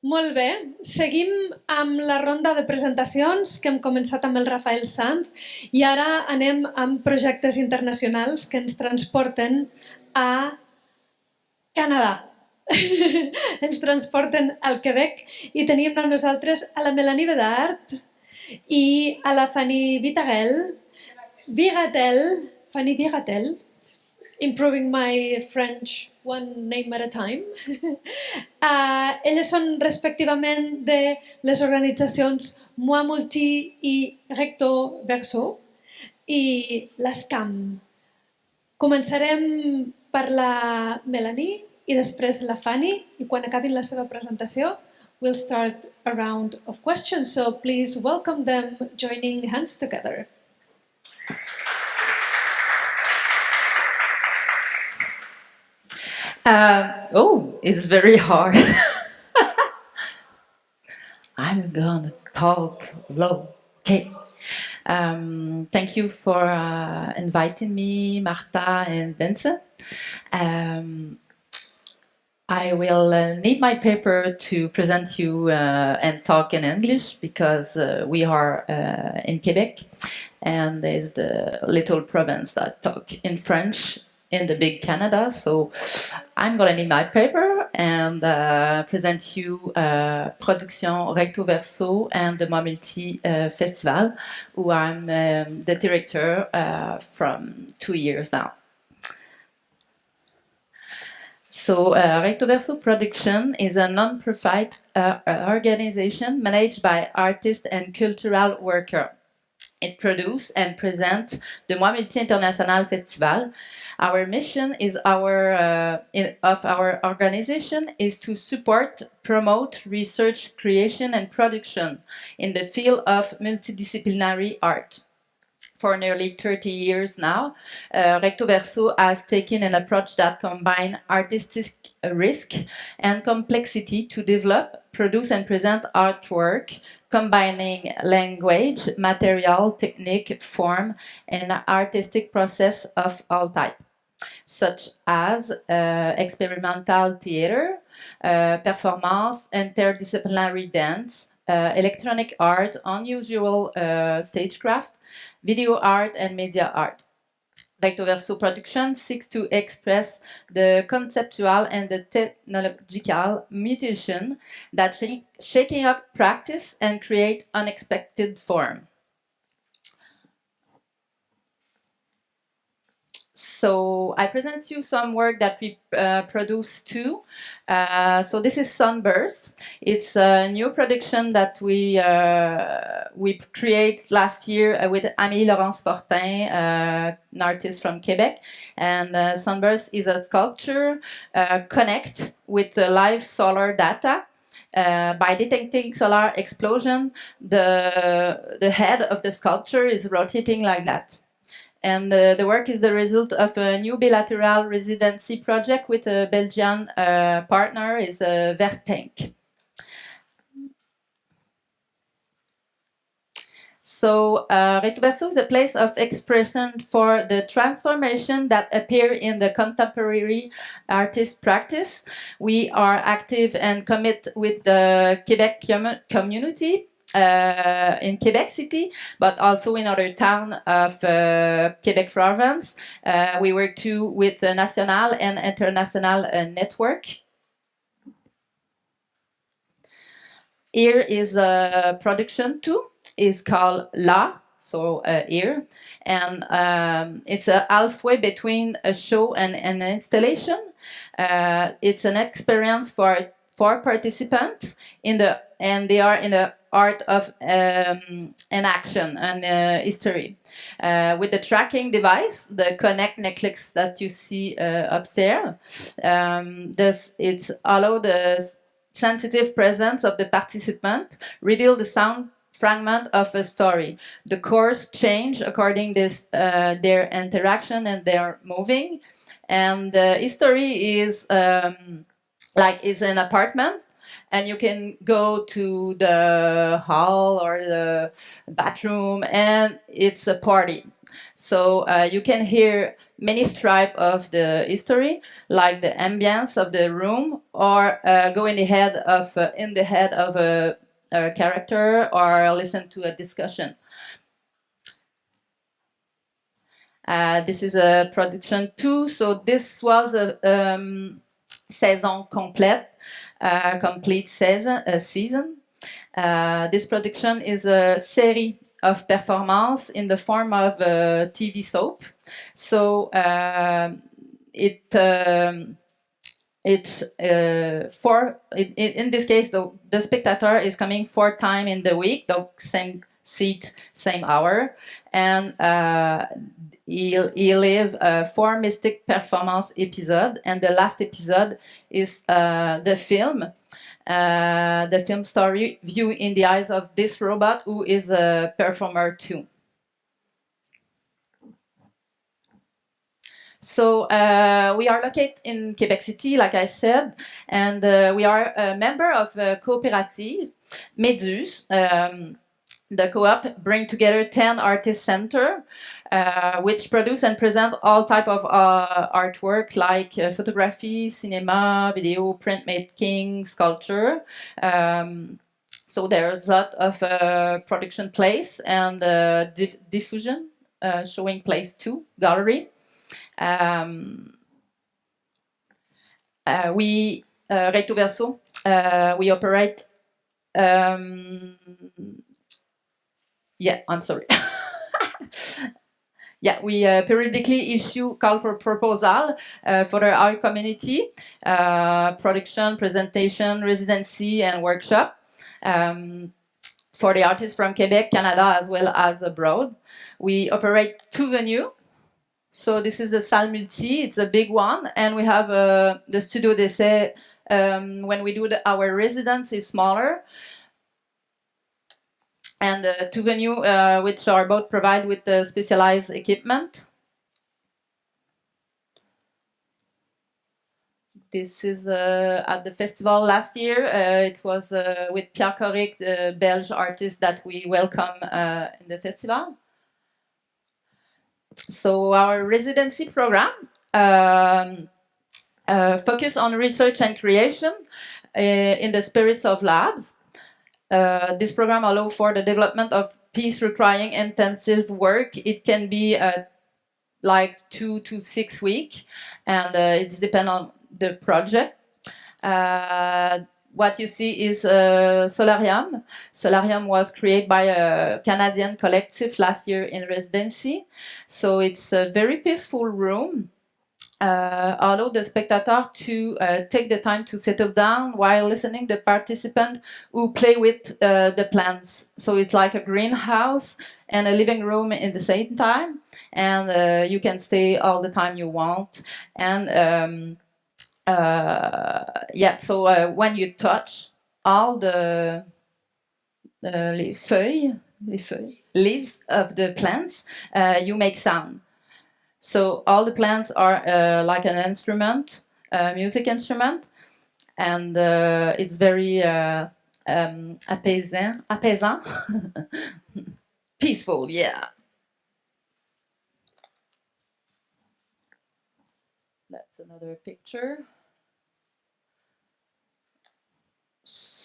Molt bé, seguim amb la ronda de presentacions que hem començat amb el Rafael Sanz i ara anem amb projectes internacionals que ens transporten a Canadà. Ens transporten al Quebec i tenim amb nosaltres a la Mélanie Bédard i a la Fanny Fanny Viratelle, improving my French one name at a time. Elles són respectivament de les organitzacions Mois, molt i Recto-Verso i LaScam. Començarem per la Mélanie i després la Fanny, i quan acabin la seva presentació we'll start a round of questions, so please welcome them joining hands together. It's very hard. I'm gonna talk low. Okay. Thank you for inviting me, Marta and Vincent. I will need my paper to present you and talk in English because we are in Quebec and there's the little province that talk in French in the big Canada. So I'm going to need my paper and present you Producción, Recto-Verso and the Mois Festival, who I'm the director from 2 years now. So Recto-Verso Production is a non-profit organization managed by artists and cultural workers. It produces and presents the Mois International Festival. Our mission is of our organization is to support, promote research, creation, and production in the field of multidisciplinary art. For nearly 30 years now, Recto-Verso has taken an approach that combines artistic risk and complexity to develop, produce, and present artwork, combining language, material, technique, form, and artistic process of all types, such as experimental theater, performance, interdisciplinary dance, electronic art, unusual stagecraft, video art, and media art. Recto-Verso Production seeks to express the conceptual and the technological mutation that shaking up practice and create unexpected form. So I present you some work that we produce too. So this is Sunburst. It's a new production that we created last year with Amélie Laurence Fortin, an artist from Quebec. And Sunburst is a sculpture connect with live solar data. By detecting solar explosion, the head of the sculpture is rotating like that. And the work is the result of a new bilateral residency project with a Belgian partner, is Vertank. So Recto-Verso is a place of expression for the transformation that appear in the contemporary artist practice. We are active and commit with the Quebec community, in Quebec City, but also in other towns of Quebec province. We work too with the national and international network. Here is a production too. It's called La, so here, and it's a halfway between a show and an installation. It's an experience for participants and they are in the art of an action and history. With the tracking device, the Connect necklace that you see upstairs, it's allow the sensitive presence of the participant, reveal the sound fragment of a story. The course change according to their interaction and their moving. And the history is like it's an apartment, and you can go to the hall or the bathroom, and it's a party. So you can hear many stripes of the history, like the ambience of the room, or go in the head of a character, or listen to a discussion. This is a production too. So this was a saison complete, complete season. This production is a series of performance in the form of a TV soap. So in this case, the spectator is coming 4 times in the week, the same seat, same hour, and he live 4 mystic performance episode, and the last episode is the film story view in the eyes of this robot, who is a performer too. So we are located in Quebec City, like I said, and we are a member of a cooperative, Dijous. The co-op bring together 10 artist center, which produce and present all type of artwork, like photography, cinema, video, printmaking, sculpture. So there's a lot of production place and diffusion, showing place too, gallery. We Recto-Verso, we operate. Yeah, I'm sorry. Yeah, we periodically issue call for proposal for our community, production, presentation, residency, and workshop for the artists from Quebec, Canada, as well as abroad. We operate 2 venues. So this is the Salle Multi, it's a big one, and we have the Studio d'Essai. When we do our residence is smaller. And 2 venues which are both provide with specialized equipment. This is at the festival last year. It was with Pierre Schaeffer, the Belgian artist that we welcome in the festival. So our residency program focus on research and creation in the spirits of labs. This program allows for the development of piece requiring intensive work. It can be like 2 to 6 weeks, and it depends on the project. What you see is Solarium. Solarium was created by a Canadian collective last year in residency. So it's a very peaceful room. Allow the spectator to take the time to settle down while listening to the participant who play with the plants. So it's like a greenhouse and a living room in the same time, and you can stay all the time you want. And yeah, so when you touch all the leaves of the plants, you make sound. So all the plants are like an instrument, music instrument, and it's very apaisant, peaceful, yeah. That's another picture.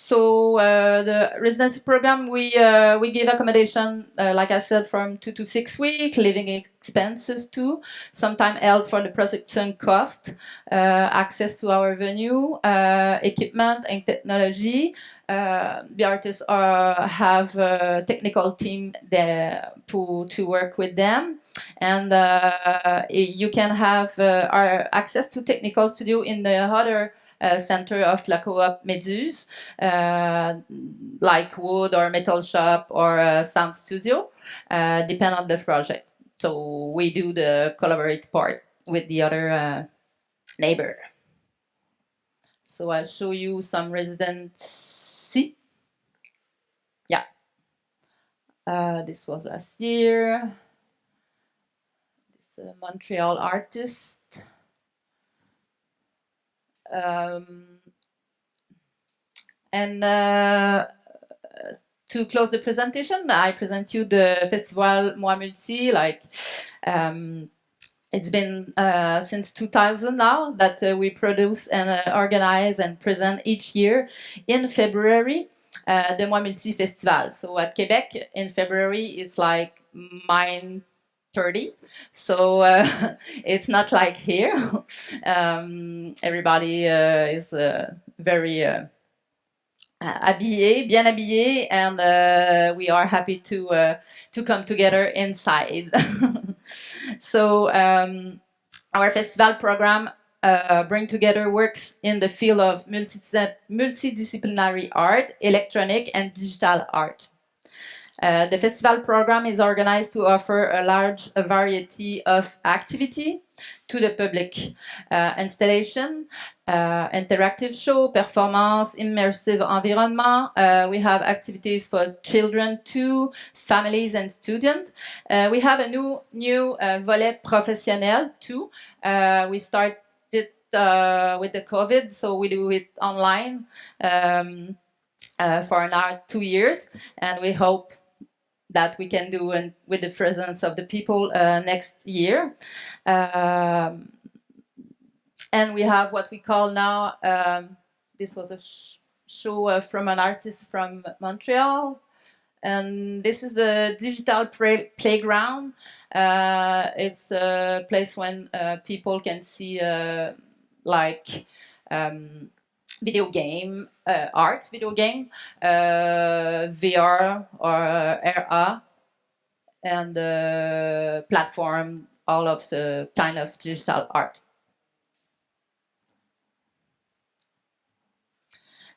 So the residency program, we give accommodation, like I said, from 2 to 6 weeks, living expenses too, sometimes help for the production cost, access to our venue, equipment and technology. The artists have a technical team there to work with them, and you can have our access to technical studio in the other center of La Co-op Dijous, like wood or metal shop or sound studio, depend on the project. So we do the collaborate part with the other neighbor. So I'll show you some residency. Yeah. This was last year. This Montreal artist. And to close the presentation, I present you the festival Mois Multi. It's been since 2000 now that we produce and organize and present each year in February the Mois Multi Festival. So at Quebec in February it's like -30, so it's not like here. Everybody is very bien habillé, and we are happy to come together inside. So our festival program bring together works in the field of multidisciplinary art, electronic and digital art. The festival program is organized to offer a large variety of activity to the public. Installation, interactive show, performance, immersive environment. We have activities for children too, families and students. We have a new volet professionnel too. We started with the COVID, so we do it online for now 2 years, and we hope that we can do with the presence of the people next year. And we have what we call now, this was a show from an artist from Montreal, and this is the digital playground. It's a place when people can see video game, art video game, VR or AR, and platform, all of the kind of digital art.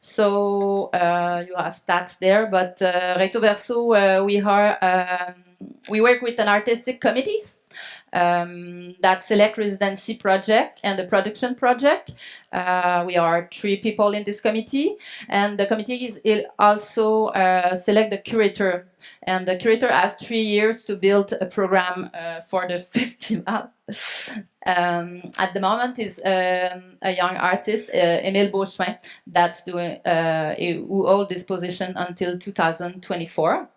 So you have stats there, but Recto-Verso, we work with an artistic committees that select residency project and the production project. We are 3 people in this committee, and the committee is also select the curator, and the curator has 3 years to build a program for the festival. At the moment is a young artist, Émile Beauchemin, that's doing who hold this position until 2024.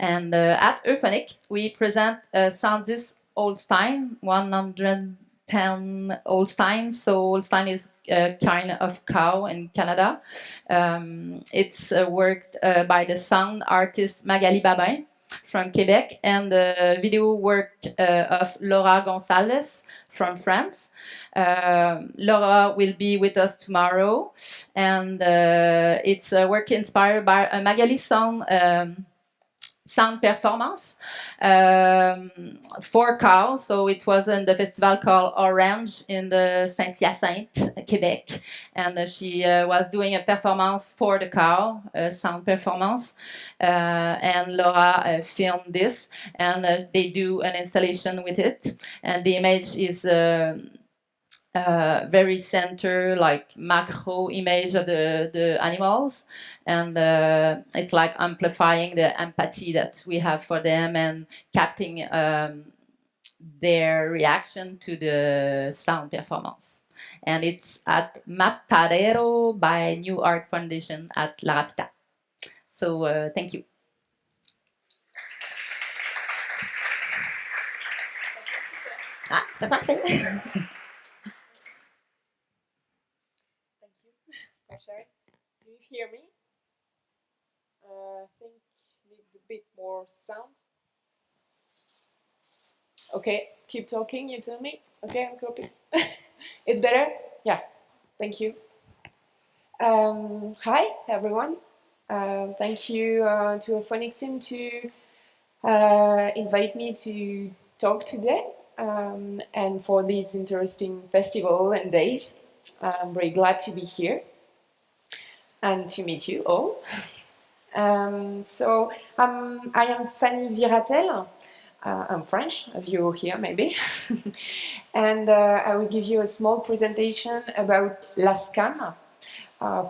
And at Euphonic, we present Sandis Holstein, 110 Holsteins. So Holstein is a kind of cow in Canada. It's worked by the sound artist Magali Babin from Quebec, and the video work of Laura Gonçalves from France. Laura will be with us tomorrow, and it's a work inspired by a Magali sound performance for cows. So it was in the festival called Orange in the Saint-Hyacinthe, Quebec, and she was doing a performance for the cow, a sound performance, and Laura filmed this, and they do an installation with it, and the image is very center, like macro image of the animals, and it's like amplifying the empathy that we have for them and capturing their reaction to the sound performance. And it's at Matadero by New Art Foundation at La Rapita. So thank you. Ah, c'est parfait. Do you hear me? I think need a bit more sound. Okay, keep talking, you tell me. Okay, I'm copying. It's better? Yeah, thank you. Hi, everyone. Thank you to a phonic team to invite me to talk today and for this interesting festival and days. I'm very glad to be here and to meet you all. So I am Fanny Viratelle. I'm French, as you hear maybe. And I will give you a small presentation about LaScam,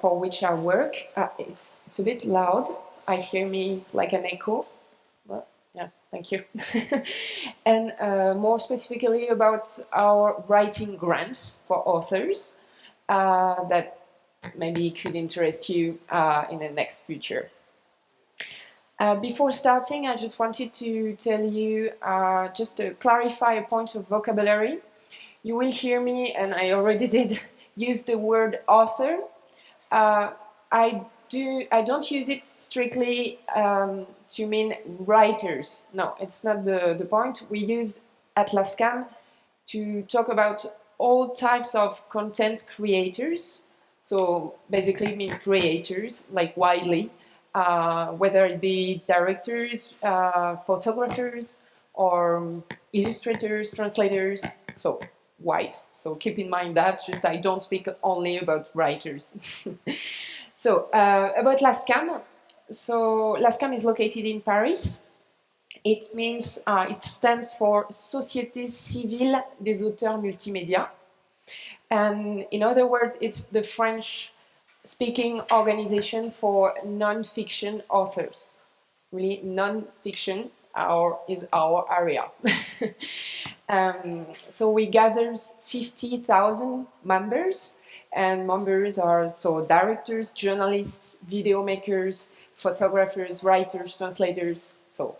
for which I work. It's a bit loud. I hear me like an echo. Well, yeah, thank you. And more specifically about our writing grants for authors that maybe could interest you in the next future. Before starting, I just wanted to tell you, just to clarify a point of vocabulary. You will hear me, and I already did, use the word author. I don't use it strictly to mean writers. No, it's not the point. We use at LaScam to talk about all types of content creators. So basically it means creators, like widely, whether it be directors, photographers, or illustrators, translators, so wide. So keep in mind that, just I don't speak only about writers. So about LaScam. So LaScam is located in Paris. It means, it stands for Société Civile des Auteurs Multimédia. And in other words, it's the French-speaking organization for non-fiction authors. Really, non-fiction is our area. So we gather 50,000 members, and members are so directors, journalists, video makers, photographers, writers, translators, so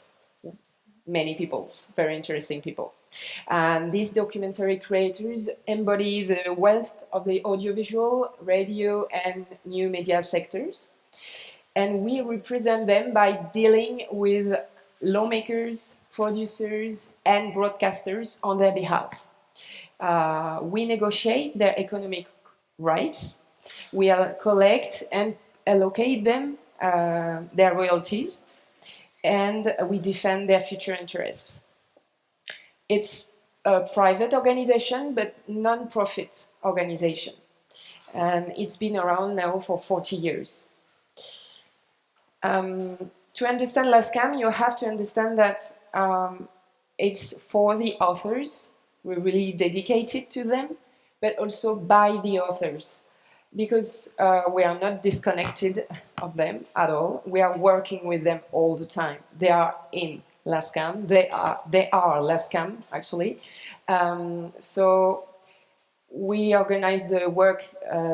many people, very interesting people. And these documentary creators embody the wealth of the audiovisual, radio, and new media sectors. And we represent them by dealing with lawmakers, producers, and broadcasters on their behalf. We negotiate their economic rights. We collect and allocate them their royalties, and we defend their future interests. It's a private organization, but non-profit organization. And it's been around now for 40 years. To understand LaScam, you have to understand that it's for the authors. We're really dedicated to them, but also by the authors. Because we are not disconnected of them at all. We are working with them all the time. They are in LaScam. They are LaScam, actually. So we organize the work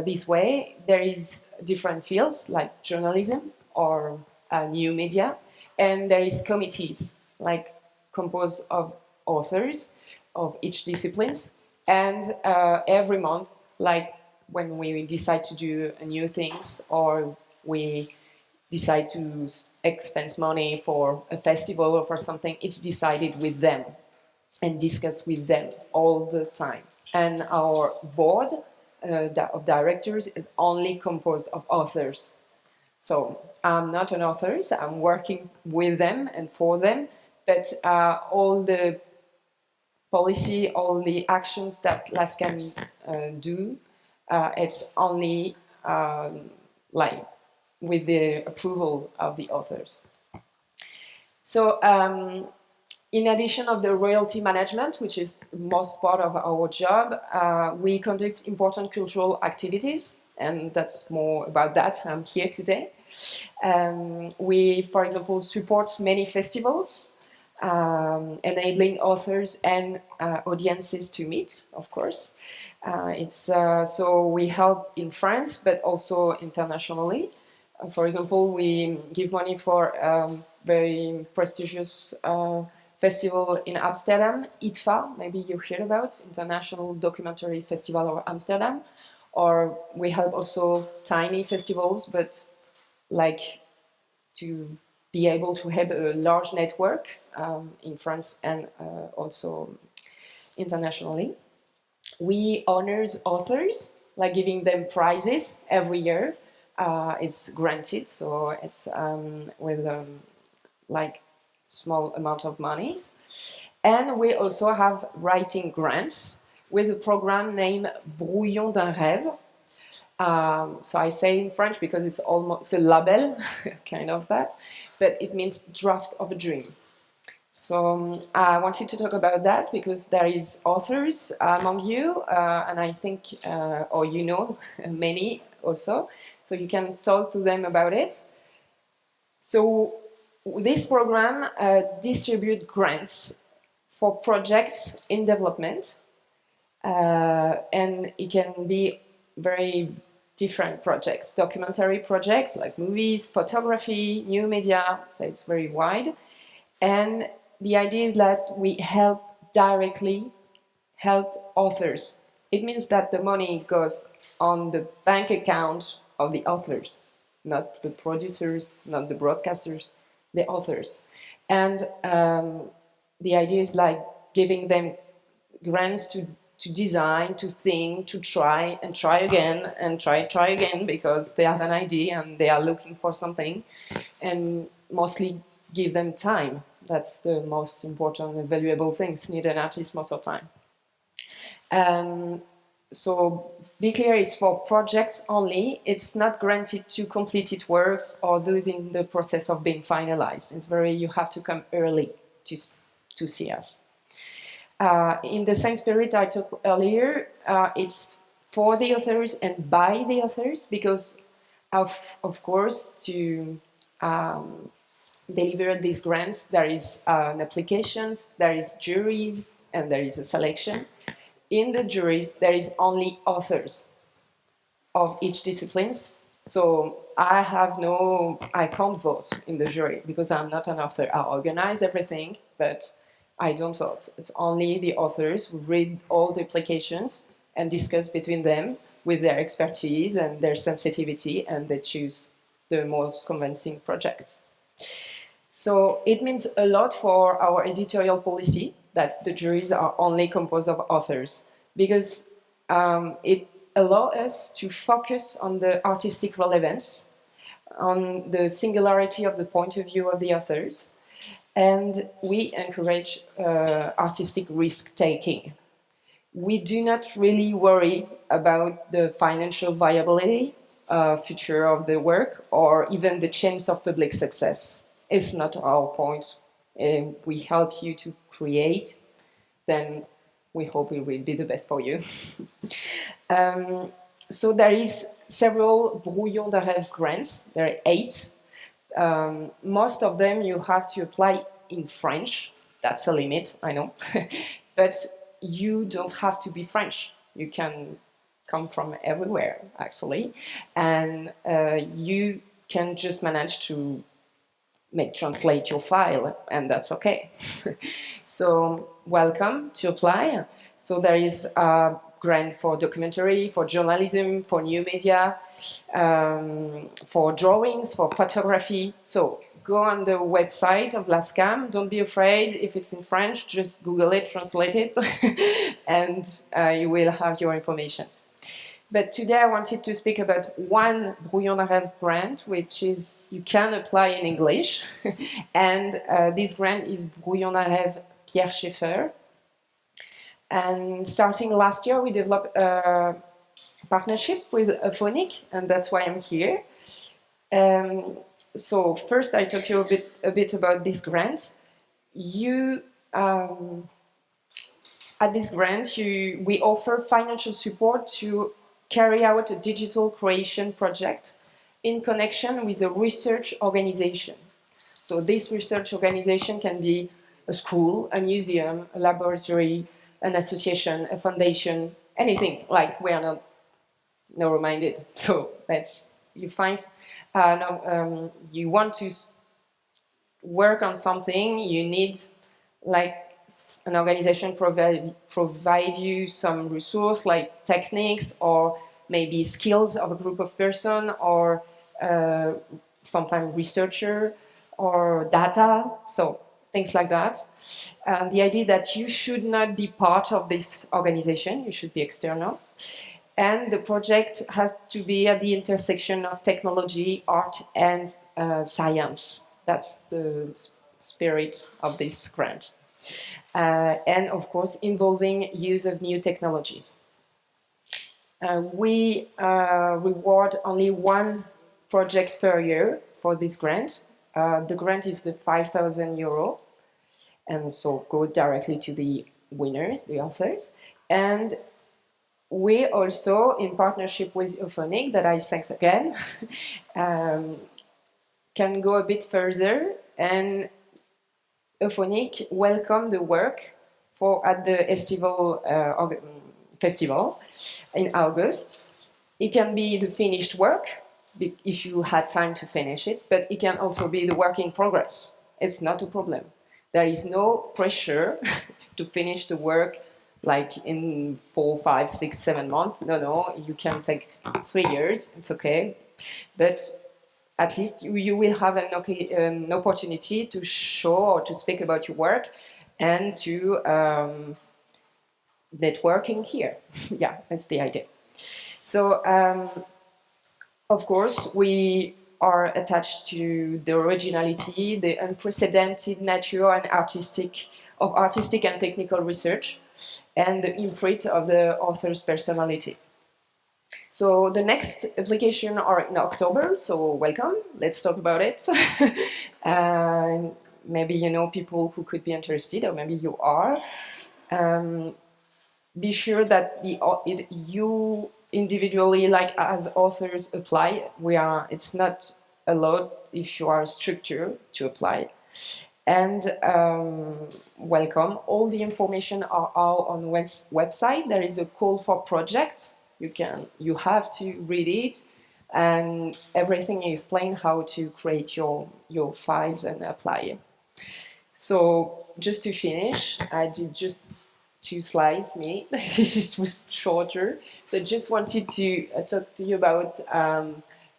this way. There is different fields like journalism or new media, and there is committees like composed of authors of each disciplines, and every month, like when we decide to do new things or we decide to expense money for a festival or for something, it's decided with them and discussed with them all the time. And our board of directors is only composed of authors. So I'm not an author, so I'm working with them and for them, but all the policy, all the actions that LaScam do, it's only like with the approval of the authors. So in addition of the royalty management, which is the most part of our job, we conduct important cultural activities, and that's more about that. I'm here today. We, for example, support many festivals, enabling authors and audiences to meet, of course. So we help in France, but also internationally. For example, we give money for a very prestigious festival in Amsterdam, IDFA, maybe you heard about, International Documentary Festival of Amsterdam. Or we help also tiny festivals, but like to be able to have a large network in France and also internationally. We honor authors, like giving them prizes every year. It's granted, so it's with like small amount of money. And we also have writing grants with a program named Brouillon d'un rêve. So I say in French because it's almost a label, kind of that, but it means draft of a dream. So I wanted to talk about that because there is authors among you, and I think, or you know, many also, so you can talk to them about it. So this program distributes grants for projects in development, and it can be very different projects, documentary projects like movies, photography, new media, so it's very wide. And the idea is that we directly help authors. It means that the money goes on the bank account of the authors, not the producers, not the broadcasters, the authors. And the idea is like giving them grants to design, to think, to try and try again and try again because they have an idea and they are looking for something, and mostly give them time. That's the most important and valuable things. Need an artist most of the time. So be clear, it's for projects only. It's not granted to completed works or those in the process of being finalized. It's you have to come early to see us. In the same spirit I talked earlier, it's for the authors and by the authors, because of course to deliver these grants there is an applications, there is juries, and there is a selection. In the juries there is only authors of each disciplines, so I can't vote in the jury because I'm not an author. I organize everything, but I don't vote. It's only the authors who read all the applications and discuss between them with their expertise and their sensitivity, and they choose the most convincing projects. So it means a lot for our editorial policy that the juries are only composed of authors, because it allows us to focus on the artistic relevance, on the singularity of the point of view of the authors, and we encourage artistic risk-taking. We do not really worry about the financial viability, future of the work, or even the chance of public success. It's not our point. We help you to create, then we hope it will be the best for you. So there is several Brouillons de Rêve grants. There are 8. Most of them you have to apply in French. That's a limit, I know. But you don't have to be French. You can come from everywhere, actually. And you can just manage to translate your file, and that's okay. So welcome to apply. So there is a grant for documentary, for journalism, for new media, for drawings, for photography. So go on the website of LaScam. Don't be afraid if it's in French. Just Google it, translate it, and you will have your information. But today I wanted to speak about one Brouillon de Rêve grant, which is you can apply in English. And this grant is Brouillon de Rêve Pierre Schaeffer. And starting last year, we developed a partnership with Phonic, and that's why I'm here. So first, I talk to you a bit about this grant. At this grant, we offer financial support to carry out a digital creation project in connection with a research organization. So this research organization can be a school, a museum, a laboratory, an association, a foundation, anything. Like we are not narrow-minded. So you find you want to work on something, you need like an organization provide you some resource like techniques or maybe skills of a group of person, or sometimes researcher or data, so things like that. The idea that you should not be part of this organization, you should be external. And the project has to be at the intersection of technology, art, and science. That's the spirit of this grant. And of course, involving use of new technologies. We reward only one project per year for this grant. The grant is the €5,000, and so go directly to the winners, the authors. And we also, in partnership with Euphonic, that I thanks again, can go a bit further, and Euphonic welcome the work at the festival in August It can be the finished work, if you had time to finish it, but it can also be the work in progress. It's not a problem. There is no pressure to finish the work like in 4, 5, 6, 7 months. No, you can take 3 years, it's okay. But at least you will have an opportunity to show or to speak about your work and to networking here. Yeah, that's the idea. So, of course, we are attached to the originality, the unprecedented nature and artistic and technical research, and the imprint of the author's personality. So the next application are in October, so welcome, let's talk about it. Maybe you know people who could be interested, or maybe you are. Be sure that you individually, like as authors, apply. It's not allowed if you are structured to apply. And welcome. All the information are out on website. There is a call for project. You have to read it, and everything is explained how to create your files and apply. So just to finish, I did just 2 slides. This was shorter. So just wanted to talk to you about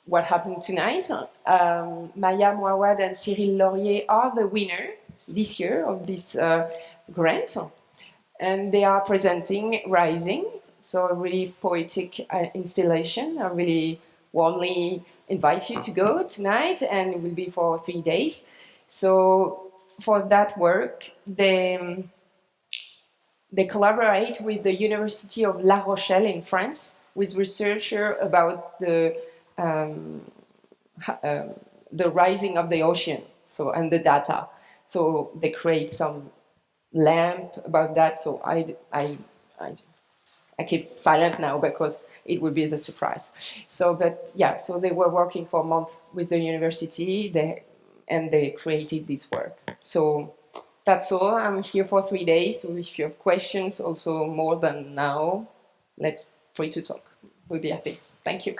what happened tonight. Maya Mouawad and Cyril Laurier are the winner this year of this grant, and they are presenting Rising. So a really poetic installation. I really warmly invite you to go tonight, and it will be for 3 days. So for that work, they collaborate with the University of La Rochelle in France, with researchers about the rising of the ocean, and the data. So they create some lamp about that. So I keep silent now because it would be the surprise. So they were working for a month with the university, and they created this work. So that's all. I'm here for 3 days. So if you have questions, also more than now, let's free to talk. We'll be happy. Thank you.